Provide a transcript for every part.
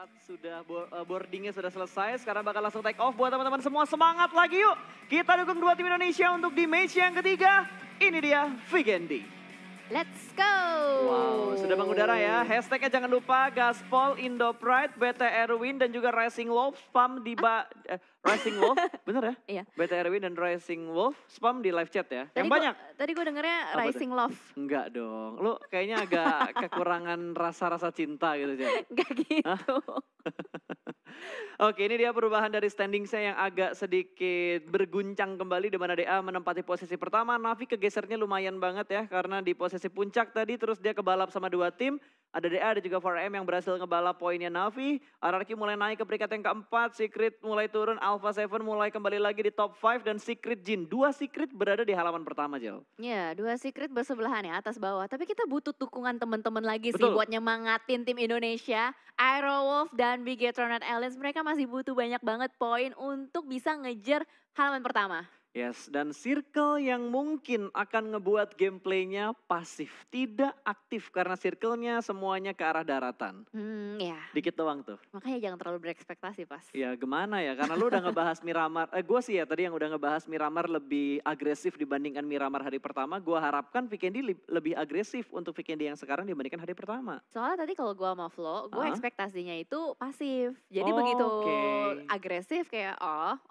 saat sudah boardingnya sudah selesai, sekarang bakal langsung take off buat teman-teman semua. Semangat lagi yuk. Kita dukung dua tim Indonesia untuk di match yang ketiga. Ini dia Vigendi. Let's go. Wow, sudah mengudara ya. Hashtagnya jangan lupa Gaspol, Indo Pride, BTR Win dan juga Rising Wolf spam di Rising Wolf, bener ya? Iya. BTR Win dan Rising Wolf spam di live chat ya. Yang banyak. Tadi gue dengernya Apa Rising Love. Enggak dong. Lu kayaknya agak kekurangan rasa-rasa cinta gitu Jan. Enggak gitu. Oke, ini dia perubahan dari standing saya yang agak sedikit berguncang kembali di mana DA menempati posisi pertama. Navi kegesernya lumayan banget ya karena di posisi puncak tadi terus dia kebalap sama dua tim. Ada DA ada juga 4M yang berhasil ngebalap poinnya Navi. RRQ mulai naik ke peringkat yang keempat. Secret mulai turun. Alpha 7 mulai kembali lagi di top 5. Dan Secret Jin. Dua Secret berada di halaman pertama, Jel. Ya, dua Secret bersebelahan ya, atas bawah. Tapi kita butuh dukungan teman-teman lagi sih Betul. buat nyemangatin tim Indonesia. Aerowolf dan Bigetron Alliance mereka masih butuh banyak banget poin untuk bisa ngejar halaman pertama. Yes, dan circle yang mungkin akan ngebuat gameplaynya pasif. Tidak aktif karena circle-nya semuanya ke arah daratan. Ya. Dikit doang tuh. Makanya jangan terlalu berekspektasi pas. Ya gimana ya, karena lu udah ngebahas Miramar. Gue sih ya tadi yang udah ngebahas Miramar lebih agresif dibandingkan Miramar hari pertama. Gue harapkan Vikendi lebih agresif untuk Vikendi yang sekarang dibandingkan hari pertama. Soalnya tadi kalau gue sama Flo, gue ekspektasinya itu pasif. Jadi Oh, begitu oke. agresif kayak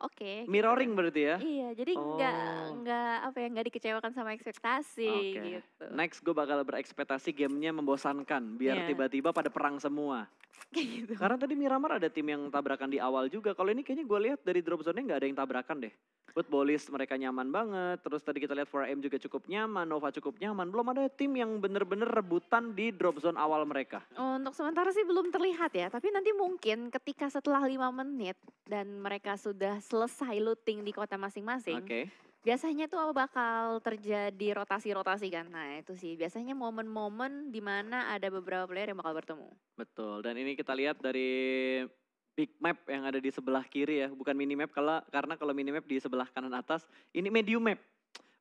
oke. Mirroring berarti ya? Iya, jadi nggak dikecewakan sama ekspektasi gitu. Next gue bakal berekspektasi gamenya membosankan biar Iya. tiba-tiba pada perang semua. Kayak gitu. Karena tadi Miramar ada tim yang tabrakan di awal juga. Kalau ini kayaknya gue lihat dari drop zone-nya nggak ada yang tabrakan deh. Footballis mereka nyaman banget. Terus tadi kita lihat 4M juga cukup nyaman, Nova cukup nyaman. Belum ada tim yang bener-bener rebutan di drop zone awal mereka. Untuk sementara sih belum terlihat ya, tapi nanti mungkin ketika setelah 5 menit dan mereka sudah selesai looting di kota masing-masing. Oke. Biasanya tuh bakal terjadi rotasi-rotasi kan. Nah itu sih biasanya momen-momen dimana ada beberapa player yang bakal bertemu. Betul, dan ini kita lihat dari big map yang ada di sebelah kiri ya, bukan mini map karena kalau mini map di sebelah kanan atas, ini medium map.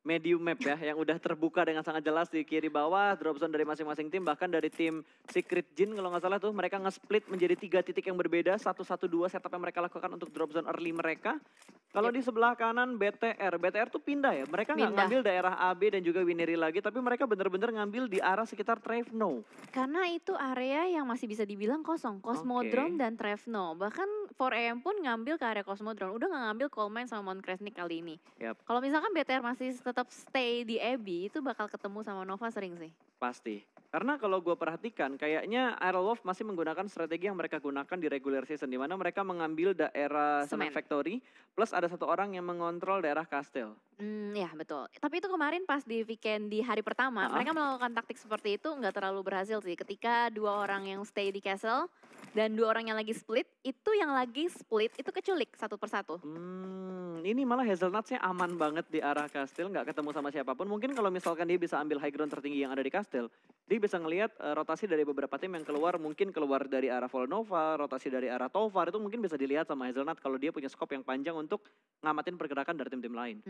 Medium map ya, yang udah terbuka dengan sangat jelas di kiri bawah, drop zone dari masing-masing tim, bahkan dari tim Secret Jin kalau nggak salah tuh, mereka nge-split menjadi 3 titik yang berbeda, 1-1-2 setup yang mereka lakukan untuk drop zone early mereka. Kalau di sebelah kanan BTR tuh pindah ya, mereka nggak ngambil daerah AB dan juga Wineri lagi, tapi mereka bener-bener ngambil di arah sekitar Trevno. Karena itu area yang masih bisa dibilang kosong, Cosmodrome dan Trevno. Bahkan 4AM pun ngambil ke area Cosmodrome, udah nggak ngambil Coal Mine sama Mount Kresnik kali ini. Kalau misalkan BTR masih tetap stay di Abbey, itu bakal ketemu sama Nova sering sih. Pasti. Karena kalau gue perhatikan kayaknya Aerowolf masih menggunakan strategi yang mereka gunakan di regular season. Di mana mereka mengambil daerah Cement Factory plus ada satu orang yang mengontrol daerah Castle. Ya betul. Tapi itu kemarin pas di weekend di hari pertama, mereka melakukan taktik seperti itu nggak terlalu berhasil sih. Ketika 2 orang yang stay di Castle dan 2 orang yang lagi split, itu yang lagi split itu keculik satu persatu. Ini malah Hazelnutsnya aman banget di arah Castle, nggak ketemu sama siapapun. Mungkin kalau misalkan dia bisa ambil high ground tertinggi yang ada di Castle, dia bisa ngelihat rotasi dari beberapa tim yang keluar, mungkin keluar dari arah Volnova, rotasi dari arah Tovar, itu mungkin bisa dilihat sama Hazelnut kalau dia punya scope yang panjang untuk ngamatin pergerakan dari tim-tim lain.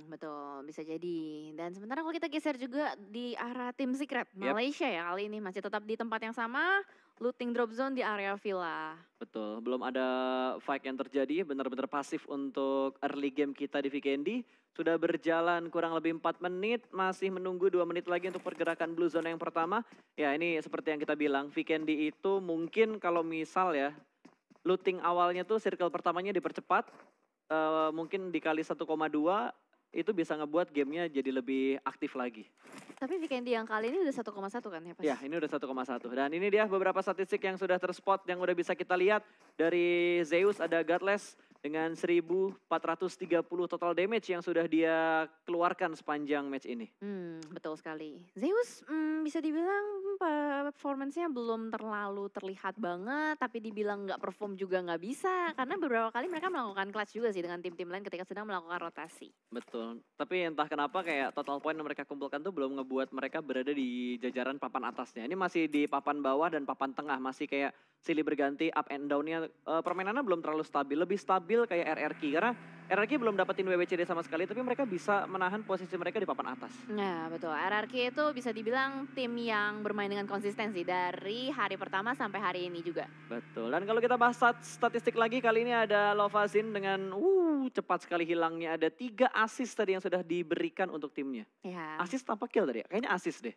Betul, bisa jadi. Dan sementara kalau kita geser juga di arah tim Secret, Malaysia ya kali ini masih tetap di tempat yang sama, looting drop zone di area villa. Betul, belum ada fight yang terjadi, benar-benar pasif untuk early game kita di Vikendi. Sudah berjalan kurang lebih 4 menit, masih menunggu 2 menit lagi untuk pergerakan blue zone yang pertama. Ya ini seperti yang kita bilang, Vikendi itu mungkin kalau misal ya, looting awalnya tuh circle pertamanya dipercepat, mungkin dikali 1,2, itu bisa ngebuat gamenya jadi lebih aktif lagi. Tapi Vikendi yang kali ini udah 1,1 kan ya Pas? Ya ini udah 1,1 dan ini dia beberapa statistik yang sudah terspot yang udah bisa kita lihat. Dari Zeus ada Godless dengan 1430 total damage yang sudah dia keluarkan sepanjang match ini. Betul sekali. Zeus bisa dibilang performance-nya belum terlalu terlihat banget, tapi dibilang nggak perform juga nggak bisa. Karena beberapa kali mereka melakukan clutch juga sih dengan tim-tim lain ketika sedang melakukan rotasi. Betul, tapi entah kenapa kayak total point yang mereka kumpulkan tuh belum ngebuat mereka berada di jajaran papan atasnya. Ini masih di papan bawah dan papan tengah, masih kayak silih berganti up and down-nya. Permainannya belum terlalu stabil, lebih stabil kayak RRQ. Karena RRQ belum dapetin WWCD sama sekali, tapi mereka bisa menahan posisi mereka di papan atas. Nah betul, RRQ itu bisa dibilang tim yang bermain dengan konsistensi dari hari pertama sampai hari ini juga. Betul, dan kalau kita bahas statistik lagi, kali ini ada Lovazin dengan cepat sekali hilangnya. Ada 3 assist tadi yang sudah diberikan untuk timnya. Ya. Assist tanpa kill tadi ya? Kayaknya assist deh.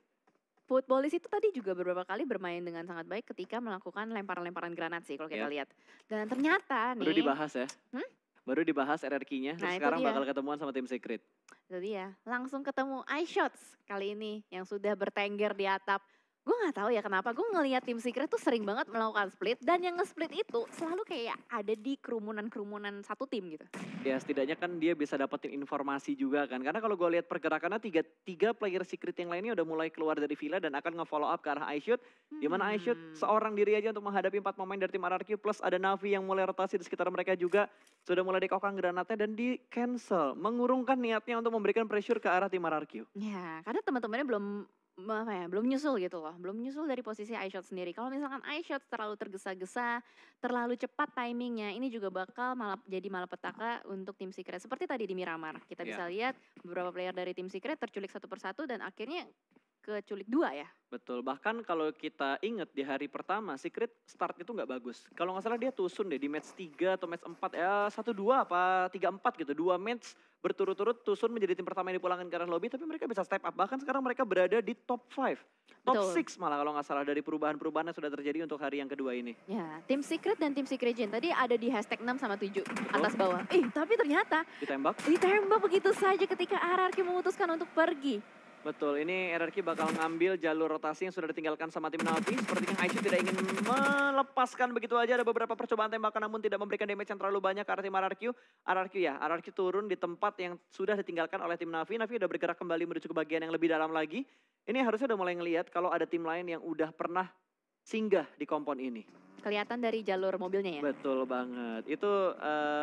Footballis itu tadi juga beberapa kali bermain dengan sangat baik ketika melakukan lemparan-lemparan granat sih kalau kita lihat. Dan ternyata nih. Baru dibahas ya. Baru dibahas RRQ-nya, Nah, sekarang bakal ketemuan sama tim Secret. Itu dia, langsung ketemu iShots kali ini yang sudah bertengger di atap. Gue gak tahu ya kenapa, gue ngelihat tim Secret tuh sering banget melakukan split. Dan yang nge-split itu selalu kayak ada di kerumunan-kerumunan satu tim gitu. Ya setidaknya kan dia bisa dapetin informasi juga kan. Karena kalau gue lihat pergerakannya tiga player Secret yang lainnya udah mulai keluar dari villa dan akan nge-follow up ke arah iShoot. Dimana iShoot seorang diri aja untuk menghadapi 4 pemain dari tim RRQ. Plus ada Navi yang mulai rotasi di sekitar mereka juga. Sudah mulai dikokang granatnya dan di cancel. Mengurungkan niatnya untuk memberikan pressure ke arah tim RRQ. Ya karena teman-temannya belum nyusul gitu loh. Belum nyusul dari posisi iShot sendiri. Kalau misalkan iShot terlalu tergesa-gesa, terlalu cepat timingnya, ini juga bakal jadi malapetaka untuk tim Secret. Seperti tadi di Miramar, kita bisa lihat beberapa player dari tim Secret terculik satu persatu dan akhirnya keculik 2 ya. Betul, bahkan kalau kita ingat di hari pertama Secret start itu nggak bagus. Kalau nggak salah dia tusun deh di match 3 atau match 4 ya 1-2 apa 3-4 gitu. 2 match berturut-turut tusun menjadi tim pertama yang dipulangkan ke arah lobby, tapi mereka bisa step up. Bahkan sekarang mereka berada di top 5. Top 6 malah kalau nggak salah dari perubahan-perubahan yang sudah terjadi untuk hari yang kedua ini. Ya, tim Secret dan tim Secret Gen tadi ada di hashtag 6 sama 7 atas bawah. Tapi ternyata ditembak begitu saja ketika RRQ memutuskan untuk pergi. Betul, ini RRQ bakal ngambil jalur rotasi yang sudah ditinggalkan sama tim Navi. Sepertinya iShoot tidak ingin melepaskan begitu aja. Ada beberapa percobaan tembakan namun tidak memberikan damage yang terlalu banyak ke arah tim RRQ. RRQ turun di tempat yang sudah ditinggalkan oleh tim Navi. Navi udah bergerak kembali menuju ke bagian yang lebih dalam lagi. Ini harusnya udah mulai ngelihat kalau ada tim lain yang udah pernah singgah di kompon ini. Kelihatan dari jalur mobilnya ya? Betul banget. Itu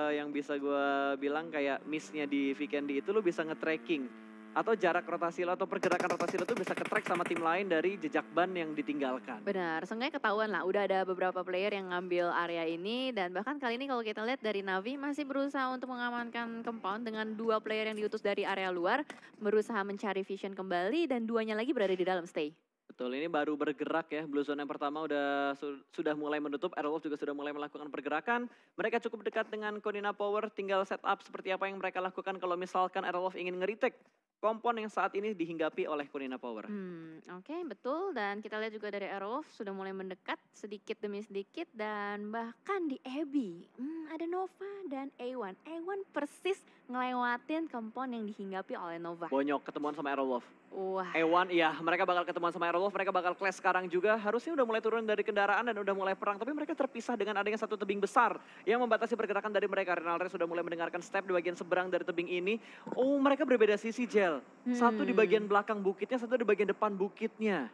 yang bisa gue bilang kayak miss-nya di Vikendi itu lo bisa nge-tracking. Atau jarak rotasi lo atau pergerakan rotasi lo tuh bisa ke-track sama tim lain dari jejak ban yang ditinggalkan. Benar, seenggaknya ketahuan lah. Udah ada beberapa player yang ngambil area ini. Dan bahkan kali ini kalau kita lihat dari Navi masih berusaha untuk mengamankan compound dengan 2 player yang diutus dari area luar. Berusaha mencari vision kembali dan 2-nya lagi berada di dalam stay. Betul, ini baru bergerak ya. Blue Zone yang pertama sudah mulai menutup. Aerolf juga sudah mulai melakukan pergerakan. Mereka cukup dekat dengan Konina Power. Tinggal setup seperti apa yang mereka lakukan kalau misalkan Aerolf ingin nge-retake kompon yang saat ini dihinggapi oleh Konina Power. Oke, betul. Dan kita lihat juga dari Aerolf sudah mulai mendekat sedikit demi sedikit. Dan bahkan di Abby ada Nova dan A1. A1 persis ngelewatin kompon yang dihinggapi oleh Nova. Bonyok ketemuan sama Aerolf. Wah. A1 ya, mereka bakal ketemuan sama Aerolf, mereka bakal clash sekarang juga. Harusnya udah mulai turun dari kendaraan dan udah mulai perang. Tapi mereka terpisah dengan adanya satu tebing besar yang membatasi pergerakan dari mereka. Renalre sudah mulai mendengarkan step di bagian seberang dari tebing ini. Mereka berbeda sisi, Jel. Satu di bagian belakang bukitnya, satu di bagian depan bukitnya.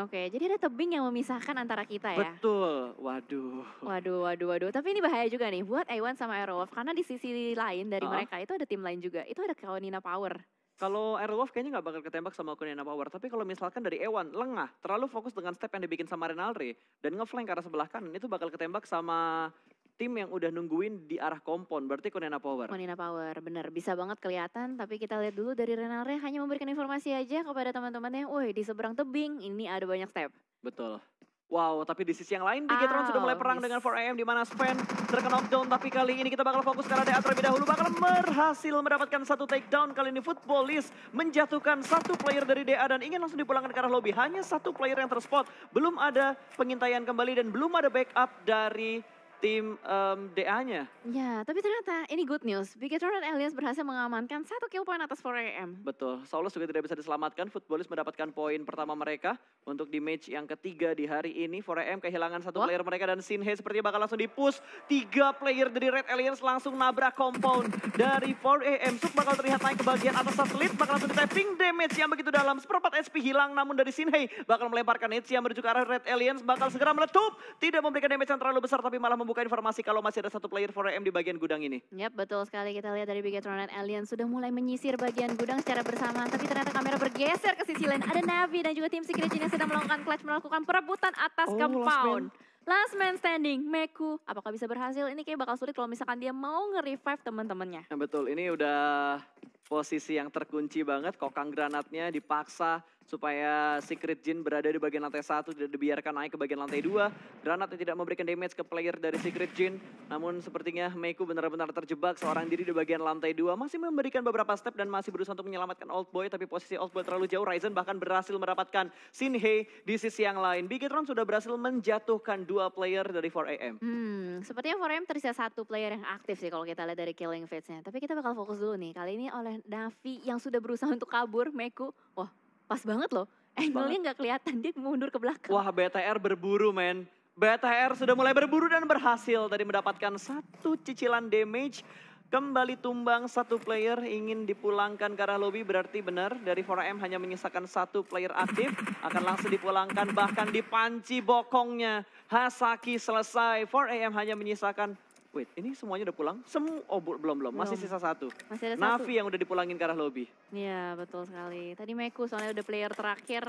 Oke. Jadi ada tebing yang memisahkan antara kita ya? Betul, waduh. Waduh. Tapi ini bahaya juga nih buat A1 sama Aerolf. Karena di sisi lain dari mereka itu ada tim lain juga. Itu ada Konina Power. Kalau Aerolf kayaknya nggak bakal ketembak sama Konina Power. Tapi kalau misalkan dari A1 lengah, terlalu fokus dengan step yang dibikin sama Renalre. Dan ngeflank ke arah sebelah kanan, itu bakal ketembak sama tim yang udah nungguin di arah kompon. Berarti Konina Power. Konina Power, bener. Bisa banget kelihatan. Tapi kita lihat dulu dari Renalre hanya memberikan informasi aja kepada teman-temannya. Woi, di seberang tebing ini ada banyak step. Betul. Wow, tapi di sisi yang lain Bigetron sudah mulai perang dengan 4AM di mana Sven terkena knockdown. Tapi kali ini kita bakal fokus karena DA terlebih dahulu bakal berhasil mendapatkan satu takedown. Kali ini Footballis menjatuhkan satu player dari DA dan ingin langsung dipulangkan ke arah lobby. Hanya satu player yang terspot. Belum ada pengintaian kembali dan belum ada backup dari tim DA-nya. Ya, tapi ternyata ini good news. Bigetron dan Alias berhasil mengamankan 1 kill point atas 4AM. Betul, Saulus juga tidak bisa diselamatkan. Footballis mendapatkan poin pertama mereka untuk di match yang ketiga di hari ini. 4AM kehilangan satu player mereka dan Sinhe sepertinya bakal langsung di-push. 3 player dari Red Aliens langsung nabrak compound dari 4AM. Suk bakal terlihat naik ke bagian atas satelit, bakal langsung di-tapping damage yang begitu dalam. Seperempat HP hilang, namun dari Sinhe bakal melemparkan hits yang menuju ke arah Red Aliens. Bakal segera meletup, tidak memberikan damage yang terlalu besar tapi malah membuka informasi kalau masih ada satu player 4AM di bagian gudang ini. Yap, betul sekali. Kita lihat dari Bigetron dan Alien sudah mulai menyisir bagian gudang secara bersamaan. Tapi ternyata kamera bergeser ke sisi lain. Ada Navi dan juga tim Secret Gen yang sedang melakukan clutch, melakukan perebutan atas compound. Last man standing, Meku. Apakah bisa berhasil? Ini kayak bakal sulit kalau misalkan dia mau nge-revive teman-temannya. Nah, betul, ini udah posisi yang terkunci banget. Kokang granatnya dipaksa supaya Secret Jin berada di bagian lantai 1, tidak dibiarkan naik ke bagian lantai 2. Granatnya tidak memberikan damage ke player dari Secret Jin. Namun sepertinya Meku benar-benar terjebak seorang diri di bagian lantai 2. Masih memberikan beberapa step dan masih berusaha untuk menyelamatkan Old Boy. Tapi posisi Old Boy terlalu jauh. Ryzen bahkan berhasil mendapatkan Shin Hye di sisi yang lain. Bigetron sudah berhasil menjatuhkan 2 player dari 4AM. Sepertinya 4AM tersisa 1 player yang aktif sih kalau kita lihat dari killing feeds-nya. Tapi kita bakal fokus dulu nih. Kali ini oleh Navi yang sudah berusaha untuk kabur, Meku. Wah, pas banget loh. Angle-nya nggak kelihatan, dia mundur ke belakang. Wah, BTR berburu, men. BTR sudah mulai berburu dan berhasil tadi mendapatkan 1 cicilan damage. Kembali tumbang 1 player, ingin dipulangkan ke arah lobby, berarti benar dari 4AM hanya menyisakan 1 player aktif. Akan langsung dipulangkan, bahkan dipanci bokongnya. Hasaki selesai, 4AM hanya menyisakan, wait, ini semuanya udah pulang? Belum, masih sisa 1. Masih ada Navi yang udah dipulangin ke arah lobby. Iya, betul sekali. Tadi Meku soalnya udah player terakhir.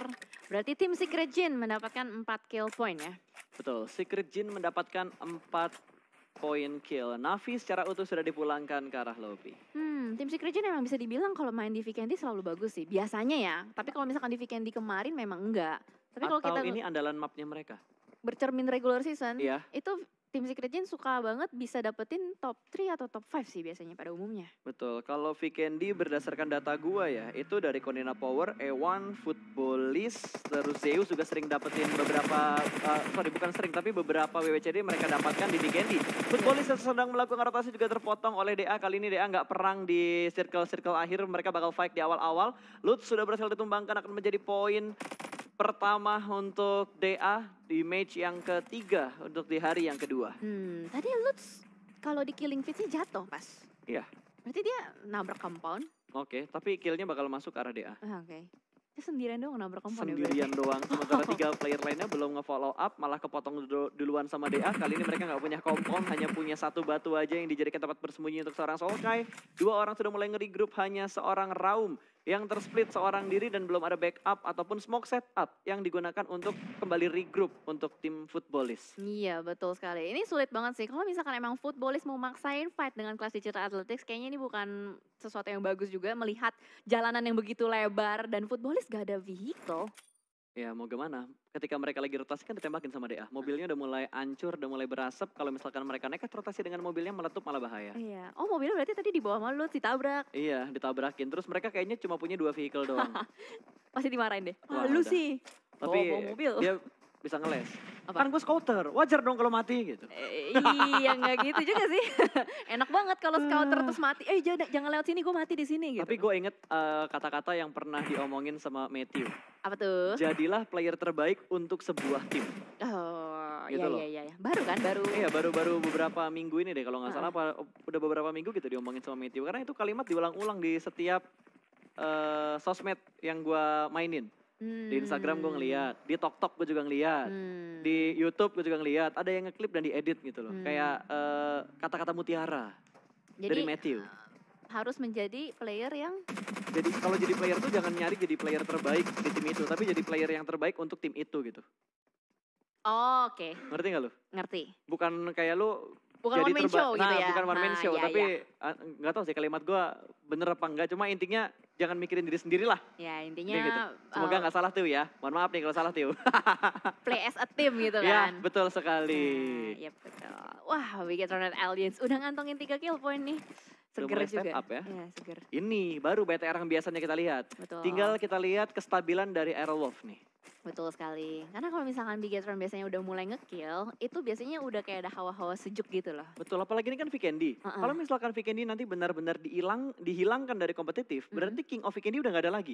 Berarti tim Secret Jin mendapatkan 4 kill point ya. Betul, Secret Jin mendapatkan 4 poin kill. Navi secara utuh sudah dipulangkan ke arah lobby. Tim Secret Jin emang bisa dibilang kalau main di Vikendi selalu bagus sih. Biasanya ya. Tapi kalau misalkan di Vikendi kemarin memang enggak. Tapi kalau kita ini andalan mapnya mereka. Bercermin regular season, iya. Itu tim Secret Jin suka banget bisa dapetin top 3 atau top 5 sih biasanya pada umumnya. Betul, kalau Vikendi berdasarkan data gua ya, itu dari Konina Power, E1, Footballist, terus Zeus juga sering dapetin beberapa, bukan sering, tapi beberapa WWCD mereka dapatkan di Vikendi. Footballist sedang melakukan rotasi juga terpotong oleh DA, kali ini DA nggak perang di circle-circle akhir, mereka bakal fight di awal-awal. Lutz sudah berhasil ditumbangkan, akan menjadi poin pertama untuk DA di match yang ketiga untuk di hari yang kedua. Tadi Lutz kalau di killing feed-nya jatuh pas. Iya. Berarti dia nabrak compound. Oke, tapi killnya bakal masuk ke arah DA. Oke. Dia sendirian doang nabrak compound. Sendirian doang, sementara 3 player lainnya belum nge-follow up, malah kepotong duluan sama DA. Kali ini mereka nggak punya compound, hanya punya 1 batu aja yang dijadikan tempat bersembunyi untuk seorang Sulkai. 2 orang sudah mulai nge-regroup, hanya seorang Raum yang tersplit seorang diri dan belum ada backup ataupun smoke setup yang digunakan untuk kembali regroup untuk tim Footballist. Iya, betul sekali. Ini sulit banget sih. Kalau misalkan emang Footballist mau maksain fight dengan kelas digital athletics, kayaknya ini bukan sesuatu yang bagus juga melihat jalanan yang begitu lebar dan Footballist gak ada vehicle. Ya mau gimana, ketika mereka lagi rotasi kan ditembakin sama DA. Mobilnya udah mulai hancur, udah mulai berasap. Kalau misalkan mereka nekat rotasi dengan mobilnya meletup malah bahaya. Iya, oh mobilnya berarti tadi di bawah malu ditabrak. Iya, ditabrakin. Terus mereka kayaknya cuma punya 2 vehicle doang. Pasti dimarahin deh. Wah, Lu udah. sih, Tapi bawa mobil. dia bisa ngeles. Apa? Kan gue scouter, wajar dong kalau mati gitu. Iya nggak gitu juga sih. Enak banget kalau scouter terus mati. Jangan lewat sini, gue mati di sini gitu. Tapi gue inget kata-kata yang pernah diomongin sama Matthew. Apa tuh? Jadilah player terbaik untuk sebuah tim. Oh, Gitu loh. iya. Baru kan, baru. Iya, baru beberapa minggu ini deh kalau nggak salah. Udah beberapa minggu gitu diomongin sama Matthew. Karena itu kalimat diulang-ulang di setiap sosmed yang gue mainin. Di Instagram gue ngeliat, di TokTok gue juga ngeliat, di YouTube gue juga ngeliat. Ada yang ngeklip dan diedit gitu loh. Kayak kata-kata mutiara dari Matthew. Harus menjadi player yang... Jadi kalau jadi player tuh jangan nyari jadi player terbaik di tim itu, tapi jadi player yang terbaik untuk tim itu gitu. Oh, oke. Ngerti gak lu? Ngerti. Bukan kayak lu bukan jadi one man show gitu ya. Bukan one man show, iya, tapi nggak tahu sih kalimat gue bener apa enggak. Cuma intinya jangan mikirin diri sendiri lah. Ya intinya gitu. Semoga nggak salah tuh ya. Mohon maaf nih kalau salah tuh. Play as a team gitu kan. Ya betul sekali. Iya betul. Wah, Bigetron Aliens udah ngantongin 3 kill point nih. Seger Udah step juga. up ya. Iya, seger. Ini baru BTR yang biasanya kita lihat. Betul. Tinggal kita lihat kestabilan dari Aerowolf nih. Betul sekali. Karena kalau misalkan Bigetron biasanya udah mulai nge-kill, itu biasanya udah kayak ada hawa-hawa sejuk gitu loh. Betul, apalagi ini kan Vikendi. Kalau misalkan Vikendi nanti benar-benar dihilangkan dari kompetitif, berarti King of Vikendi udah nggak ada lagi.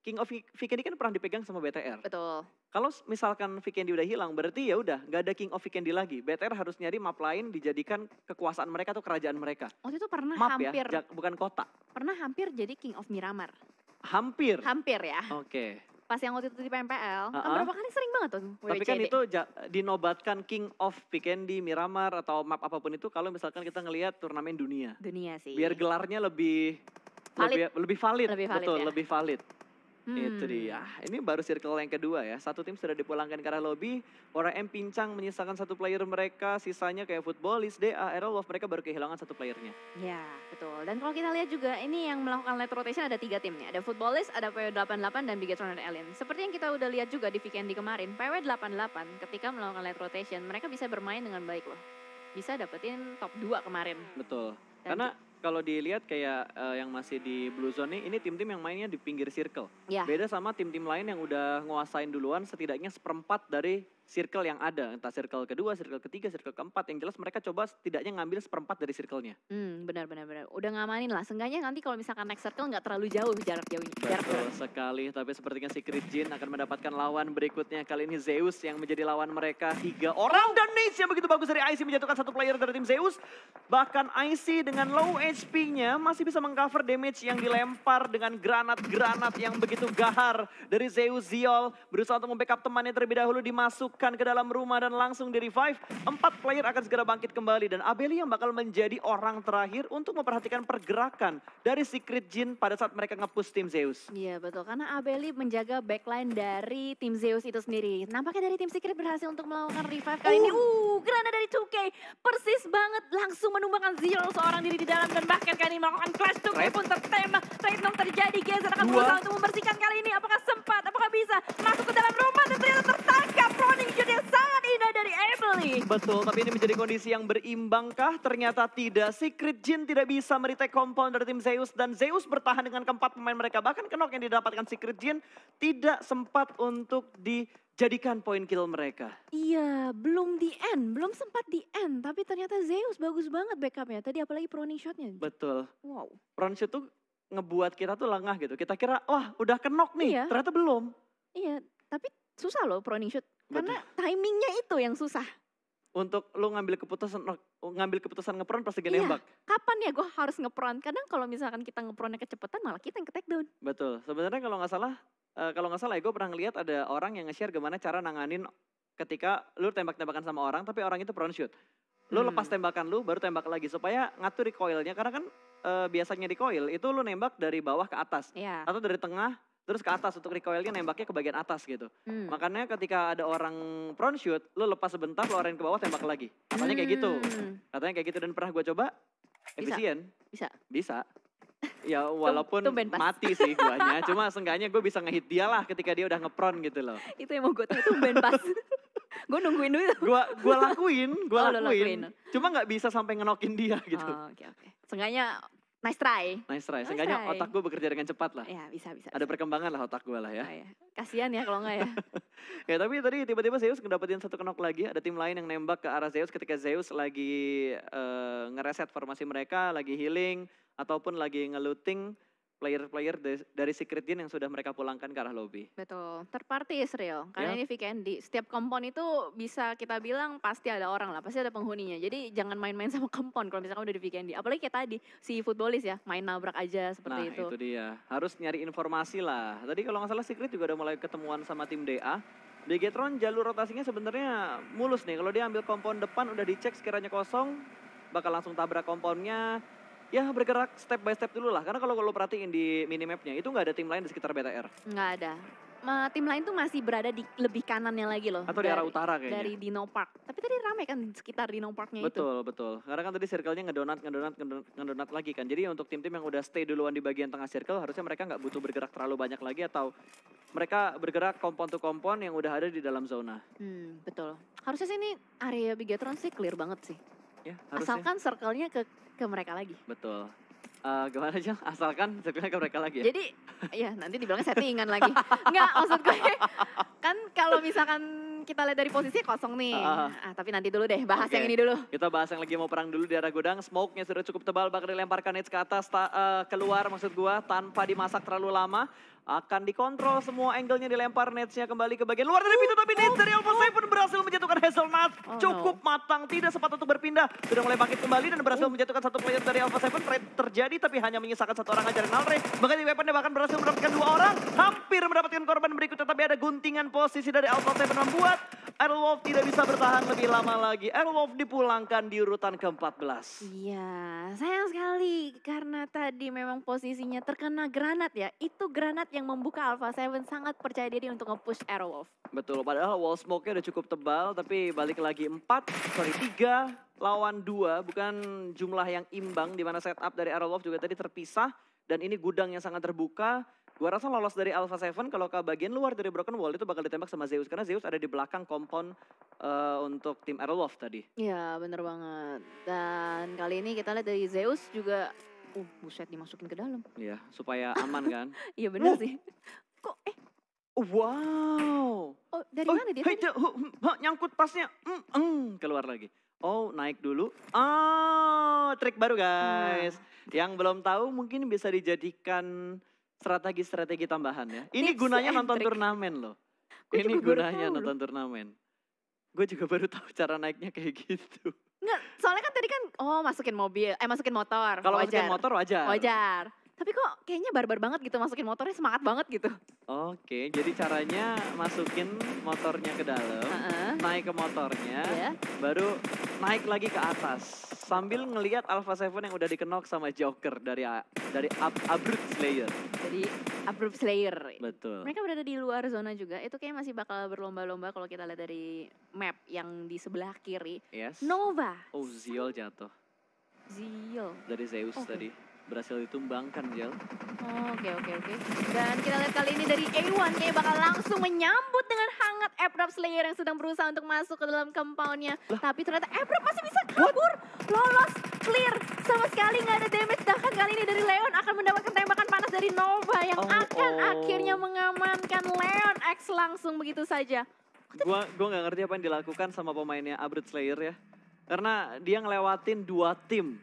King of Vikendi kan pernah dipegang sama BTR. Betul. Kalau misalkan Vikendi udah hilang, berarti ya udah nggak ada King of Vikendi lagi. BTR harus nyari map lain dijadikan kekuasaan mereka atau kerajaan mereka. Waktu itu pernah map hampir. Ya, bukan kota. Pernah hampir jadi King of Miramar. Hampir. Hampir ya. Oke. Pas yang waktu itu di PMPL, kan berapa kali sering banget tuh WWCD. Tapi kan itu dinobatkan King of Vikendi, Miramar atau map apapun itu kalau misalkan kita ngelihat turnamen dunia. Dunia sih. Biar gelarnya lebih valid. Betul, ya? lebih valid. Itu dia. Ini baru circle yang kedua ya. Satu tim sudah dipulangkan ke arah lobby. 4AM pincang menyisakan satu player mereka. Sisanya kayak Footballis, DA, Aerolove. Mereka baru kehilangan satu playernya. Ya, betul. Dan kalau kita lihat juga ini yang melakukan late rotation ada 3 timnya. Ada Footballis, ada PW88 dan Bigetron dan Alien. Seperti yang kita udah lihat juga di weekend kemarin. PW88 ketika melakukan late rotation mereka bisa bermain dengan baik loh. Bisa dapetin top 2 kemarin. Betul. Karena kalau dilihat kayak yang masih di Blue Zone nih, ini tim-tim yang mainnya di pinggir circle. Ya. Beda sama tim-tim lain yang udah nguasain duluan setidaknya seperempat dari circle yang ada. Entah circle kedua, circle ketiga, circle keempat. Yang jelas mereka coba setidaknya ngambil seperempat dari circle-nya. Benar. Udah ngamanin lah. Seenggaknya nanti kalau misalkan next circle nggak terlalu jauh jarak jauhnya. Betul sekali, tapi sepertinya Secret Jin akan mendapatkan lawan berikutnya. Kali ini Zeus yang menjadi lawan mereka. 3 orang dan Nate yang begitu bagus dari IC menjatuhkan satu player dari tim Zeus. Bahkan IC dengan low HP-nya masih bisa mengcover damage yang dilempar dengan granat-granat yang begitu gahar dari Zeus. Ziol berusaha untuk membackup temannya terlebih dahulu, dimasukkan ke dalam rumah dan langsung di-revive. 4 player akan segera bangkit kembali dan Abeli yang bakal menjadi orang terakhir untuk memperhatikan pergerakan dari Secret Jin pada saat mereka nge-push tim Zeus. Iya betul, karena Abeli menjaga backline dari tim Zeus itu sendiri. Nampaknya dari tim Secret berhasil untuk melakukan revive kali ini. Granat dari 2K, persis banget langsung menumbangkan Zero seorang diri di dalam dan bahkan kali ini melakukan clash 2K pun tertembak. Trade terjadi, Gezer akan berusaha untuk membersihkan kali ini. Apakah sempat, apakah bisa masuk ke dalam rumah dan ternyata tertangkap. Running shoot yang sangat indah dari Abeli. Betul, tapi ini menjadi kondisi yang berimbangkah? Ternyata tidak. Secret Jin tidak bisa meretake compound dari tim Zeus dan Zeus bertahan dengan keempat pemain mereka. Bahkan knock yang didapatkan Secret Jin tidak sempat untuk dijadikan point kill mereka. Iya, belum di end, belum sempat di end. Tapi ternyata Zeus bagus banget backupnya. Tadi apalagi proning shotnya. Betul. Wow. Proning shot tuh ngebuat kita tuh lengah gitu. Kita kira, wah udah kenok nih. Iya. Ternyata belum. Iya, tapi susah loh proning shoot. Karena timingnya itu yang susah. Untuk lu ngambil keputusan ngepron pas lagi nembak. Kapan ya gue harus ngepron? Kadang kalau misalkan kita ngepronnya kecepatan malah kita yang ke take down. Betul. Sebenarnya kalau nggak salah ya gue pernah ngeliat ada orang yang nge-share gimana cara nanganin ketika lu tembak-tembakan sama orang tapi orang itu prone shoot. Lu lepas tembakan lu baru tembak lagi supaya ngatur recoilnya karena kan biasanya recoil itu lu nembak dari bawah ke atas atau dari tengah terus ke atas untuk recoilnya nembaknya ke bagian atas gitu. Makanya ketika ada orang prone shoot, lu lepas sebentar, lu arahin ke bawah, tembak lagi. Katanya kayak gitu. Katanya kayak gitu dan pernah gue coba, efisien. Bisa. Ya walaupun mati sih guanya, cuma seenggaknya gue bisa ngehit dia lah ketika dia udah ngepron gitu loh. Itu yang mau gue tahu, tumben pas. Gue nungguin dulu. Gue lakuin. Cuma gak bisa sampai ngenokin dia gitu. Oke. Seenggaknya nice try. Seenggaknya otak gue bekerja dengan cepat lah. Ya bisa. Ada perkembangan lah otak gue lah ya. Kasian ya kalau enggak ya. Ya tapi tadi tiba-tiba Zeus ngedapetin satu knock lagi. Ada tim lain yang nembak ke arah Zeus ketika Zeus lagi ngereset formasi mereka, lagi healing ataupun lagi nge-looting player-player dari Secret Jin yang sudah mereka pulangkan ke arah lobby. Betul, third party Israel. Karena ini Vikendi, setiap kompon itu bisa kita bilang pasti ada orang lah, pasti ada penghuninya. Jadi jangan main-main sama kompon kalau misalkan udah di Vikendi. Apalagi kayak tadi, si Footballis ya, main nabrak aja seperti itu. Nah itu dia, harus nyari informasi lah. Tadi kalau nggak salah Secret juga udah mulai ketemuan sama tim DA. Bigetron jalur rotasinya sebenarnya mulus nih. Kalau dia ambil kompon depan udah dicek sekiranya kosong, bakal langsung tabrak komponnya. Ya bergerak step by step dulu lah. Karena kalau lo perhatiin di minimapnya itu nggak ada tim lain di sekitar BTR. Nggak ada. Tim lain tuh masih berada di lebih kanannya lagi loh. Atau di arah utara kayaknya. Dari Dino Park. Tapi tadi ramai kan di sekitar Dino Parknya itu. Betul. Karena kan tadi circle-nya ngedonat lagi kan. Jadi untuk tim-tim yang udah stay duluan di bagian tengah circle harusnya mereka nggak butuh bergerak terlalu banyak lagi atau mereka bergerak kompon to kompon yang udah ada di dalam zona. Betul. Harusnya sih ini area Bigetron sih clear banget sih. Ya, harusnya. Asalkan circle-nya ke mereka lagi. Betul. Gimana aja? Asalkan circle-nya ke mereka lagi ya? Jadi, ya nanti dibilangnya settingan lagi. Enggak, maksud gue kan kalau misalkan kita lihat dari posisi kosong nih. Tapi nanti dulu deh, bahas yang ini dulu. Kita bahas yang lagi mau perang dulu di arah gudang. Smoke-nya sudah cukup tebal, bakal dilemparkan Nets ke atas, keluar maksud gue, tanpa dimasak terlalu lama. Akan dikontrol semua angle-nya, dilempar Nets-nya kembali ke bagian luar dari pintu. Tapi Nets dari Alpha Seven berhasil menjatuhkan Hazelnut. Cukup matang, tidak sempat untuk berpindah. Sudah mulai bangkit kembali dan berhasil menjatuhkan satu player dari Alpha Seven. Trade terjadi tapi hanya menyisakan satu orang aja. Nalre bahkan di weaponnya bahkan berhasil mendapatkan 2 orang. Hampir mendapatkan korban berikutnya tapi ada guntingan posisi dari Alpha Seven membuat Airwolf tidak bisa bertahan lebih lama lagi. Airwolf dipulangkan di urutan ke-14. Iya, sayang sekali karena tadi memang posisinya terkena granat ya. Itu granat yang membuka Alpha 7 sangat percaya diri untuk nge-push Airwolf. Betul, padahal wall smoke-nya udah cukup tebal, tapi balik lagi 3 lawan 2, bukan jumlah yang imbang, di mana setup dari Airwolf juga tadi terpisah, dan ini gudang yang sangat terbuka. Gua rasa lolos dari Alpha 7 kalau ke bagian luar dari Broken Wall itu bakal ditembak sama Zeus, karena Zeus ada di belakang kompon untuk tim Airwolf tadi. Iya bener banget, dan kali ini kita lihat dari Zeus juga, buset dimasukin ke dalam. Iya, supaya aman kan. Iya bener sih. Kok Wow. Oh dari mana dia tadi? Nyangkut pasnya. Keluar lagi. Oh naik dulu. Trik baru guys. Yang belum tahu mungkin bisa dijadikan strategi-strategi tambahan ya. Ini gunanya nonton turnamen loh. Ini gunanya nonton turnamen. Gue juga baru tahu cara naiknya kayak gitu. Enggak, soalnya kan tadi kan masukin motor. Kalau masukin motor wajar. Wajar. Tapi kok kayaknya barbar banget gitu masukin motornya, semangat banget gitu. Oke, jadi caranya masukin motornya ke dalam, naik ke motornya, baru naik lagi ke atas. Sambil ngelihat Alpha 7 yang udah dikenok sama Joker dari Abrupt Slayer. Dari Abrupt Slayer. Betul. Mereka berada di luar zona juga, itu kayak masih bakal berlomba-lomba kalau kita lihat dari map yang di sebelah kiri. Yes. Nova. Oh, Ziol jatuh. Ziol. Dari Zeus tadi. Berhasil ditumbangkan, Jel. Oke. Dan kita lihat kali ini dari A1 kayak bakal langsung menyambut dengan hangat Abrupt Slayer yang sedang berusaha untuk masuk ke dalam compound-nya. Tapi ternyata Abrupt masih bisa kabur. Lolos, clear. Sama sekali nggak ada damage. Bahkan kali ini dari Leon akan mendapatkan tembakan panas dari Nova yang akan akhirnya mengamankan Leon X langsung begitu saja. Gua nggak ngerti apa yang dilakukan sama pemainnya Abrupt Slayer ya. Karena dia ngelewatin 2 tim.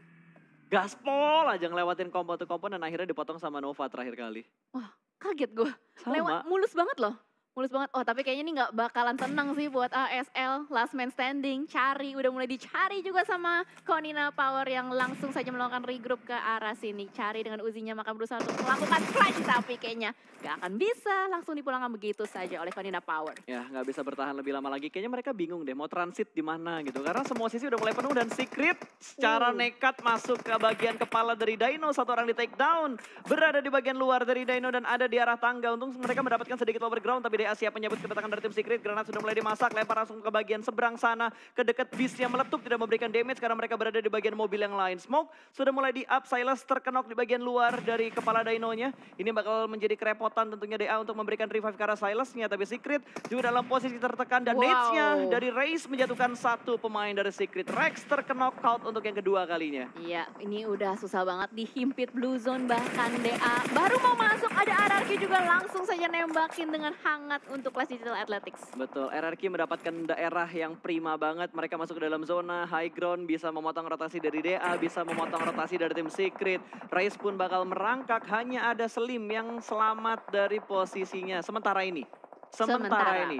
Gaspol aja ngelewatin kompon dan akhirnya dipotong sama Nova terakhir kali. Wah kaget gue, lewat mulus banget loh. Mulus banget, tapi kayaknya ini gak bakalan tenang sih buat ASL, last man standing, udah mulai dicari juga sama Konina Power yang langsung saja melakukan regroup ke arah sini. Cari dengan Uzinya maka berusaha untuk melakukan clutch tapi kayaknya gak akan bisa, langsung dipulangkan begitu saja oleh Konina Power. Ya gak bisa bertahan lebih lama lagi, kayaknya mereka bingung deh mau transit di mana gitu. Karena semua sisi udah mulai penuh dan Secret secara nekat masuk ke bagian kepala dari Dino, 1 orang di take down. Berada di bagian luar dari Dino dan ada di arah tangga, untung mereka mendapatkan sedikit overground tapi DA siap menyambut kedatangan dari tim Secret. Granat sudah mulai dimasak, lempar langsung ke bagian seberang sana, ke dekat bis yang meletup, tidak memberikan damage karena mereka berada di bagian mobil yang lain. Smoke sudah mulai di-up, Silas terkenok di bagian luar dari kepala Dino-nya. Ini bakal menjadi kerepotan tentunya DA untuk memberikan revive ke arah Silasnya, tapi Secret juga dalam posisi tertekan dan nades-nya dari Raze menjatuhkan 1 pemain dari Secret. Rex terkenok out untuk yang kedua kalinya. Iya, ini udah susah banget dihimpit blue zone, bahkan DA baru mau masuk ada RRQ juga langsung saja nembakin dengan hangat untuk Clash Digital Athletics. Betul, RRQ mendapatkan daerah yang prima banget. Mereka masuk ke dalam zona high ground, bisa memotong rotasi dari DA, bisa memotong rotasi dari tim Secret. Raze pun bakal merangkak, hanya ada Slim yang selamat dari posisinya sementara ini.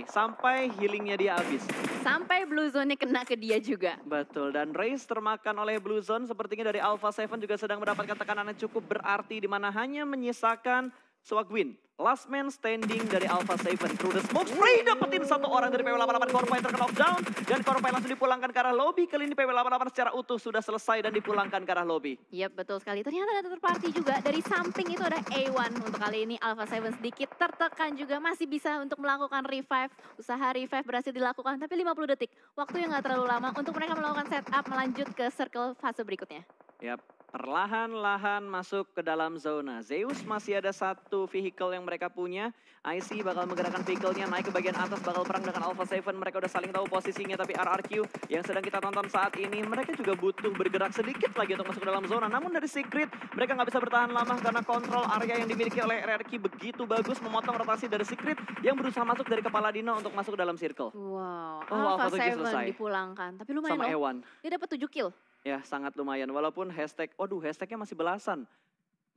Sampai healingnya dia habis. Sampai blue zone-nya kena ke dia juga. Betul, dan Raze termakan oleh blue zone. Sepertinya dari Alpha 7 juga sedang mendapatkan tekanan yang cukup berarti, di mana hanya menyisakan Swagwin, last man standing dari Alpha 7. Through the smoke spray, dapetin 1 orang dari PW88. Korpai terkena down dan Korpai langsung dipulangkan ke arah lobby. Kali ini PW88 secara utuh sudah selesai dan dipulangkan ke arah lobby. Yap, betul sekali. Ternyata ada third party juga. Dari samping itu ada A1. Untuk kali ini Alpha 7 sedikit tertekan juga. Masih bisa untuk melakukan revive. Usaha revive berhasil dilakukan, tapi 50 detik. Waktu yang gak terlalu lama untuk mereka melakukan setup melanjut ke circle fase berikutnya. Yap. Perlahan-lahan masuk ke dalam zona. Zeus masih ada 1 vehicle yang mereka punya. IC bakal menggerakkan vehicle-nya naik ke bagian atas, bakal perang dengan Alpha 7. Mereka udah saling tahu posisinya, tapi RRQ yang sedang kita tonton saat ini, mereka juga butuh bergerak sedikit lagi untuk masuk ke dalam zona. Namun dari Secret, mereka nggak bisa bertahan lama karena kontrol area yang dimiliki oleh RRQ begitu bagus, memotong rotasi dari Secret yang berusaha masuk dari kepala Dino untuk masuk ke dalam circle. Wow, Alpha 7 dipulangkan. Tapi lumayan sama loh, dia dapat 7 kill. Ya sangat lumayan, walaupun hashtagnya masih belasan.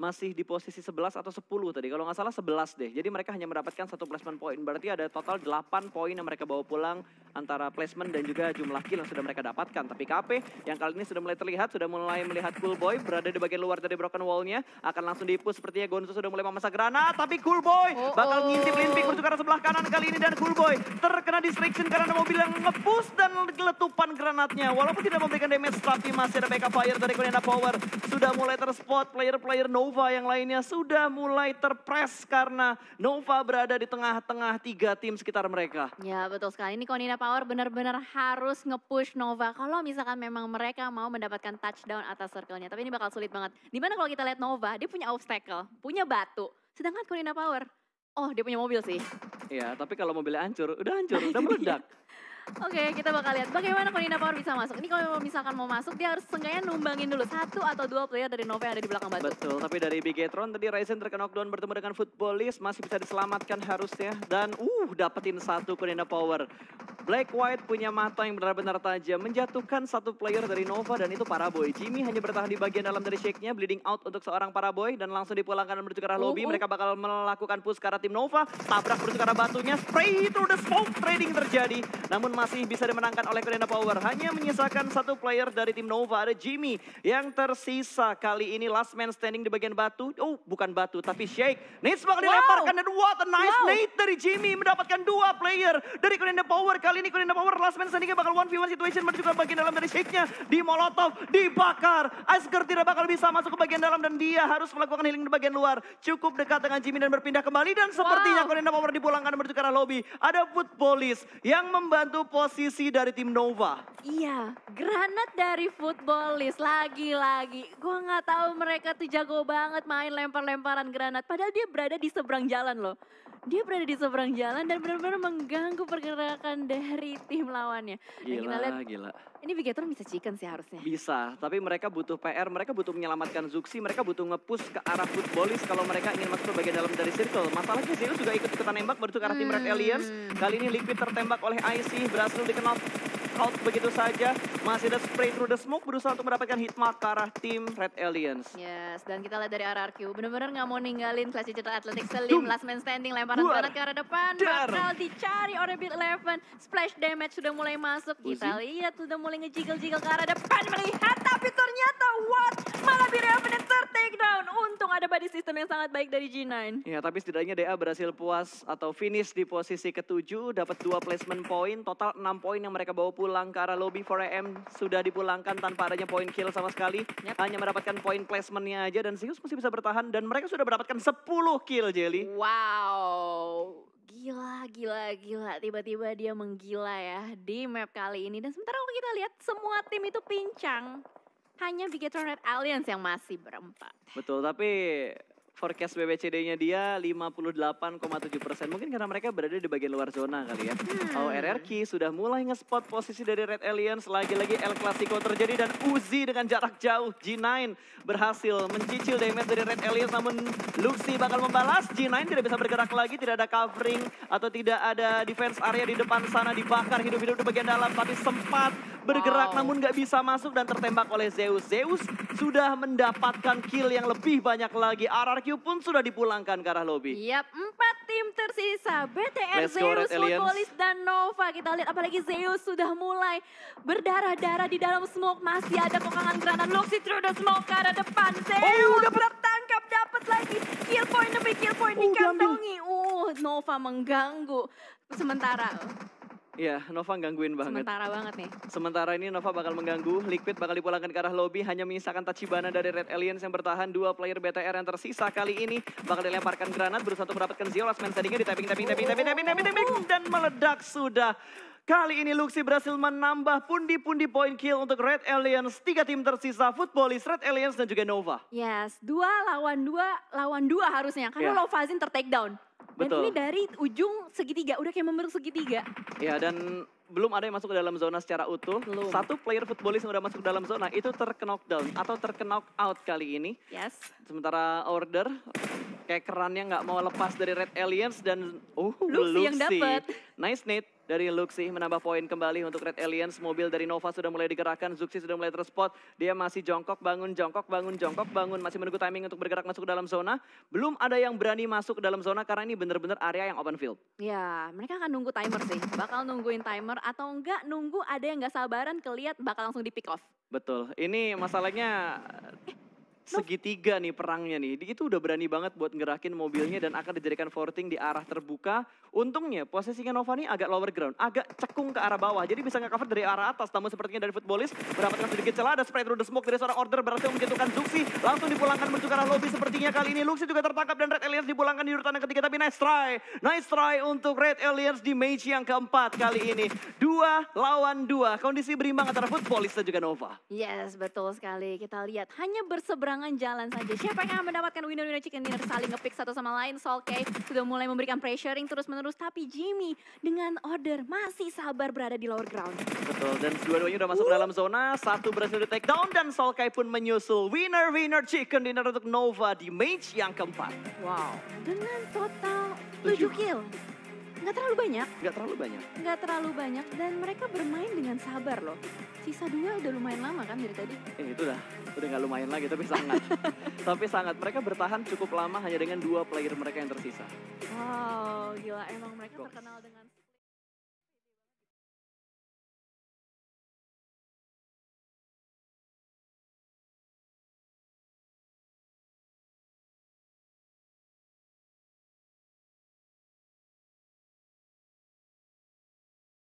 masih di posisi 11 atau 10 tadi. Kalau nggak salah 11 deh. Jadi mereka hanya mendapatkan 1 placement point. Berarti ada total 8 poin yang mereka bawa pulang antara placement dan juga jumlah kill yang sudah mereka dapatkan. Tapi KP yang kali ini sudah mulai terlihat, sudah mulai melihat Cool Boy berada di bagian luar dari broken wall-nya. Akan langsung di-push sepertinya Gonzo sudah mulai memasang granat. Tapi Cool Boy bakal ngintip Limpik menuju ke arah sebelah kanan kali ini. Dan Cool Boy terkena distraction karena ada mobil yang nge-push dan letupan granatnya. Walaupun tidak memberikan damage, tapi masih ada backup fire dari Konena Power. Sudah mulai terspot player-player Nova yang lainnya sudah mulai terpress karena Nova berada di tengah-tengah 3 tim sekitar mereka. Ya betul sekali, ini Konina Power benar-benar harus nge-push Nova kalau misalkan memang mereka mau mendapatkan touchdown atas circle-nya. Tapi ini bakal sulit banget. Dimana kalau kita lihat Nova, dia punya obstacle, punya batu. Sedangkan Konina Power, oh dia punya mobil sih. Iya, tapi kalau mobilnya hancur, udah meledak. Oke, kita bakal lihat bagaimana Konina Power bisa masuk. Ini kalau misalkan mau masuk, dia harus seenggaknya numbangin dulu 1 atau 2 player dari Nova yang ada di belakang batu. Betul, tapi dari Bigetron tadi Ryzen terkena knockdown bertemu dengan Footballist, masih bisa diselamatkan harusnya. Dan dapetin 1 Konina Power. Black White punya mata yang benar-benar tajam, menjatuhkan 1 player dari Nova dan itu Paraboy. Jimmy hanya bertahan di bagian dalam dari shake-nya, bleeding out untuk seorang Paraboy dan langsung dipulangkan menuju ke arah lobby. Mereka bakal melakukan push ke arah tim Nova, tabrak menuju ke arah batunya, spray through the smoke, trading terjadi. Namun masih bisa dimenangkan oleh Konena Power. Hanya menyisakan 1 player dari tim Nova, ada Jimmy yang tersisa kali ini last man standing di bagian batu. Oh, bukan batu tapi shake. Nades bakal dilemparkan dan what a nice nade dari Jimmy mendapatkan 2 player dari Konena Power. Kali ini Konena Power last man standingnya bakal 1v1 situation menuju ke bagian dalam dari shake-nya. Di molotov, dibakar. Asker tidak bakal bisa masuk ke bagian dalam dan dia harus melakukan healing di bagian luar. Cukup dekat dengan Jimmy dan berpindah kembali dan sepertinya Konena Power dipulangkan menuju ke arah lobby. Ada Footballist yang membantu posisi dari tim Nova. Iya, granat dari Footballist lagi-lagi. Gue nggak tahu mereka tuh jago banget main lempar-lemparan granat. Padahal dia berada di seberang jalan loh. Dia berada di seberang jalan dan benar-benar mengganggu pergerakan dari tim lawannya. Gila. Ini Bigetron bisa chicken sih harusnya. Bisa, tapi mereka butuh PR, mereka butuh menyelamatkan Zuxi, mereka butuh nge-push ke arah Footballist kalau mereka ingin masuk ke bagian dalam dari circle. Masalahnya Zeus juga ikut-ikutan nembak menuju ke arah tim Red Aliens. Kali ini Liquid tertembak oleh IC, berhasil dikenal out begitu saja. Masih ada spray through the smoke, berusaha untuk mendapatkan hitmark ke arah tim Red Aliens. Yes, dan kita lihat dari RRQ, benar-benar nggak mau ninggalin Clash Digital Athletics Slim, last man standing, lemparan granat ke arah depan, bakal dicari oleh Bit 11, splash damage sudah mulai masuk, kita lihat sudah mulai ngejiggle-jiggle ke arah depan, melihat, tapi ternyata malah Bit 11 yang ter-take down, untung ada body system yang sangat baik dari G9. Ya, tapi setidaknya DA berhasil puas atau finish di posisi ke-7, dapat 2 placement point, total 6 poin yang mereka bawa pulang ke arah lobby. 4AM sudah dipulangkan tanpa adanya poin kill sama sekali. Hanya mendapatkan poin placementnya aja dan Zeus masih bisa bertahan dan mereka sudah mendapatkan 10 kill, Jelly. Wow, gila. Tiba-tiba dia menggila ya di map kali ini. Dan sementara kalau kita lihat semua tim itu pincang. Hanya Bigetron Red Alliance yang masih berempat. Betul, tapi forecast BBCD-nya dia 58,7%. Mungkin karena mereka berada di bagian luar zona kali ya. RRQ sudah mulai nge-spot posisi dari Red Aliens. Lagi-lagi El Clasico terjadi dan Uzi dengan jarak jauh. G9 berhasil mencicil damage dari Red Aliens. Namun Luxi bakal membalas. G9 tidak bisa bergerak lagi. Tidak ada covering atau tidak ada defense area di depan sana. Dibakar hidup-hidup di bagian dalam. Tapi sempat bergerak namun gak bisa masuk dan tertembak oleh Zeus. Zeus sudah mendapatkan kill yang lebih banyak lagi. RRQ pun sudah dipulangkan ke arah lobby. Yap, 4 tim tersisa. BTR, Zeus, Footballist, dan Nova. Kita lihat apalagi Zeus sudah mulai berdarah-darah di dalam smoke. Masih ada kokangan granat. Luxi through the smoke ke arah depan. Zeus tertangkap, dapat lagi. Kill point demi kill point dikantongi. Nova mengganggu. Sementara Iya, Nova gangguin banget. sementara banget nih. Sementara ini Nova bakal mengganggu, Liquid bakal dipulangkan ke arah lobby, hanya menyisakan Tachibana dari Red Aliens yang bertahan. 2 player BTR yang tersisa kali ini bakal dilemparkan granat, berusaha untuk mendapatkan Zero last man standing-nya, di tapping, dan meledak sudah. Kali ini Luxi berhasil menambah pundi-pundi poin kill untuk Red Aliens. 3 tim tersisa, Footballist, Red Aliens, dan juga Nova. Yes, 2 lawan 2 harusnya, karena Lovazin ter-take down. Dan Betul. ini dari ujung segitiga, udah kayak membentuk segitiga. Ya, dan belum ada yang masuk ke dalam zona secara utuh. Belum. 1 player Footballist yang udah masuk ke dalam zona itu terknockdown atau terknock-out kali ini. Yes. Sementara Order kayak kerannya nggak mau lepas dari Red Aliens dan Luxi yang dapet. Nice nade. dari Luxi menambah poin kembali untuk Red Aliens. Mobil dari Nova sudah mulai digerakkan, Zuxi sudah mulai terspot. Dia masih jongkok, bangun, jongkok, bangun, jongkok, bangun. Masih menunggu timing untuk bergerak masuk ke dalam zona. Belum ada yang berani masuk ke dalam zona karena ini benar-benar area yang open field. Ya, mereka akan nunggu timer sih. Bakal nungguin timer atau enggak nunggu ada yang nggak sabaran keliat bakal langsung di pick off. Betul, ini masalahnya segitiga nih perangnya nih. Itu udah berani banget buat ngerakin mobilnya dan akan dijadikan forting di arah terbuka. Untungnya posisinya Nova nih agak lower ground, agak cekung ke arah bawah. Jadi bisa nge-cover dari arah atas. Namun sepertinya dari Futbolis mendapatkan sedikit celah. Ada spray through the smoke dari seorang order berhasil menjatuhkan Zuxi. Langsung dipulangkan menuju ke arah lobby sepertinya kali ini. Luxi juga tertangkap dan Red Aliens dipulangkan di urutan yang ketiga. Tapi nice try. Nice try untuk Red Aliens di match yang keempat kali ini. 2 lawan 2. Kondisi berimbang antara Futbolis dan juga Nova. Yes, betul sekali. Kita lihat hanya berseberangan jalan saja. Siapa yang akan mendapatkan winner-winner chicken dinner saling nge-pick satu sama lain. Soul Cave sudah mulai memberikan pressuring terus-menerus. Tapi Jimmy dengan order masih sabar berada di lower ground. Betul, dan dua-duanya udah masuk ke dalam zona. Satu berhasil di take down dan Soul Cave pun menyusul. Winner-winner chicken dinner untuk Nova di match yang keempat. Wow, dengan total 7 kill. Nggak terlalu banyak. Nggak terlalu banyak. Nggak terlalu banyak dan mereka bermain dengan sabar loh. Sisa 2 udah lumayan lama kan dari tadi. Itu udah nggak lumayan lagi tapi sangat. Tapi sangat, mereka bertahan cukup lama hanya dengan 2 player mereka yang tersisa. Wow, gila emang mereka terkenal dengan